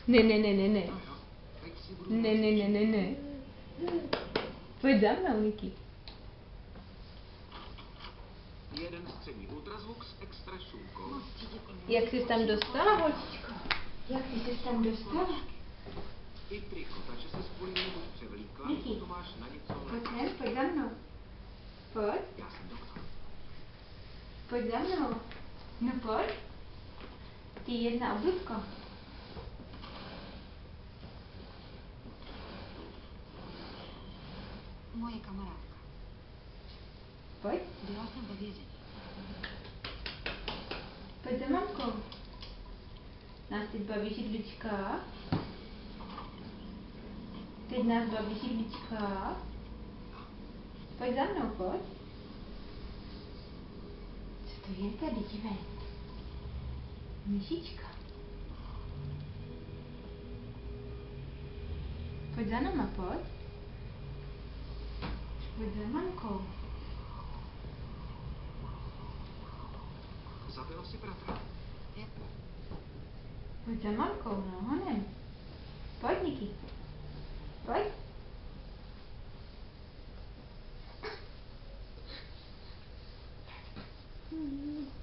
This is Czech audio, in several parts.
Ne, ne, ne, ne, ne. Ne, ne, ne, ne, ne. Pojď za mnou, Niky. Jeden střední ultrazvuk s extra šumkou. Jak jsi tam dostala, holčičko? Jak jsi se tam dostala? I triko, takže se kvůli němu převlíkla, Niky, to máš na něco pojď sem, pojď za mnou. Pojď. Já jsem doktor. Pojď za mnou. No pojď. Ty jedna obludko. Moje kamarádka. Pojď. Byla jsem ve vězení. Pojď za mamkou. Nás teď baví židlička. Teď nás baví židlička. Pojď za mnou, pojď. Co to je tady, dívej? Myšička. Pojď za náma, pojď. Pojď za mamkou. Zabila si bratra. Jak? Pojď za mamkou, no honem. Pojď, Niky. Pojď.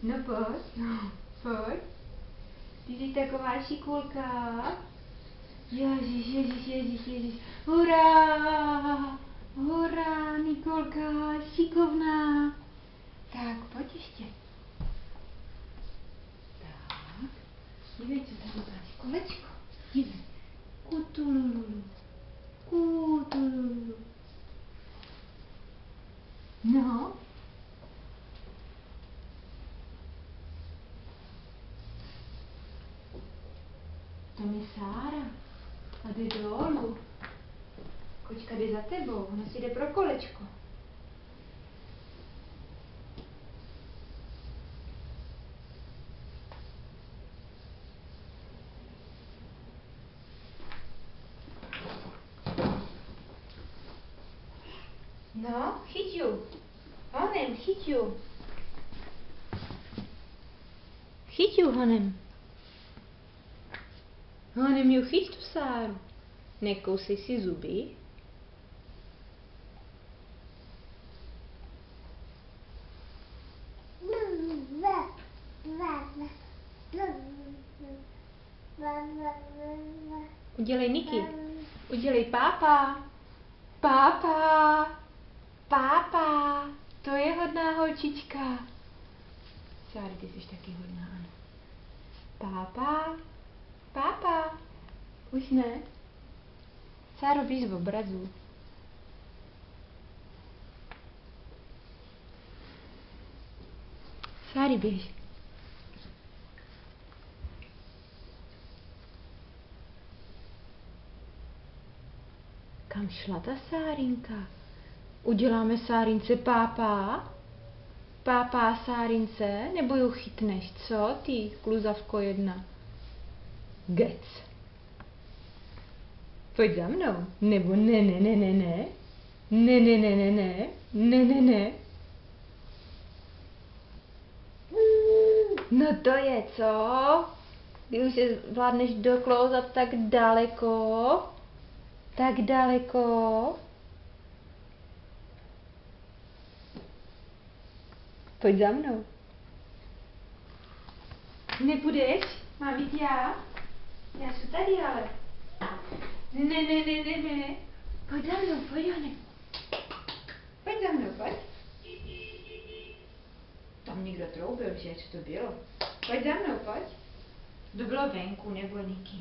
No pojď. Pojď. Ty jsi taková šikulka. Ježiš, ježiš, ježiš, ježiš. Hurá! Hurá, Nikolka, šikovná. Tak, pojď ještě. Tak. Dívej, co tady máš. Kolečko. Dívej. Kutululu. Kutululu. No. Tam je Sára. A jde dolů. Kočka jde za tebou, ona si jde pro kolečko. No, chyť ju. Honem, chyť ju. Chyť ju, honem. Honem ju chyť tu Sáru. Nekousej si zuby. Udělej Niky. Udělej pápa. Pápa. Pápa. To je hodná holčička. Sáry, ty jsi taky hodná, ano. Pápa. Pápa. Už ne? Sáro, běž z obrazu. Sáry, běž. Kam šla ta Sárinka? Uděláme Sárince pápa? Pápa Sárince? Nebo ju chytneš, co ty, kluzavko jedna? Gec. Pojď za mnou. Nebo ne, ne, ne, ne, ne. Ne, ne, ne, ne, ne. Ne, ne, ne. No to je co? Ty už se zvládneš doklouzat tak daleko. Tak daleko. Pojď za mnou. Nepůjdeš? Mám jít já? Já jsem tady, ale. Ne, ne, ne, ne, ne. Pojď za mnou, pojď, Jane. Pojď za mnou, pojď. Tam někdo troubil, že? Co to bylo? Pojď za mnou, pojď. To bylo venku, nebo Niky.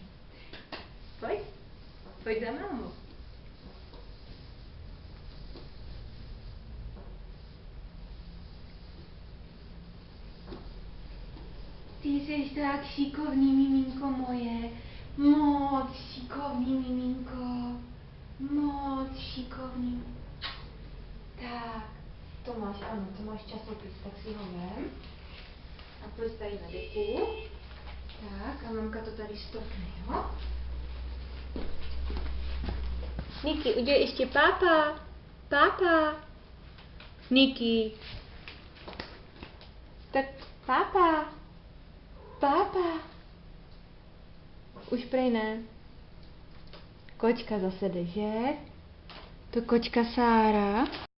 Pojď. Pojď za mnou. Ty jsi tak šikovný, miminko moje. Moc šikovný, miminko. Moc šikovný. Tak, to máš, ano, to máš časopis, tak si ho vem. A pojď tady na deku. Tak, a mamka to tady stopne, jo? Niky, udělej ještě pápa. Pápa. Niky. Tak pápa. Pápa. Už prej ne. Kočka zase jde, že? To kočka Sára.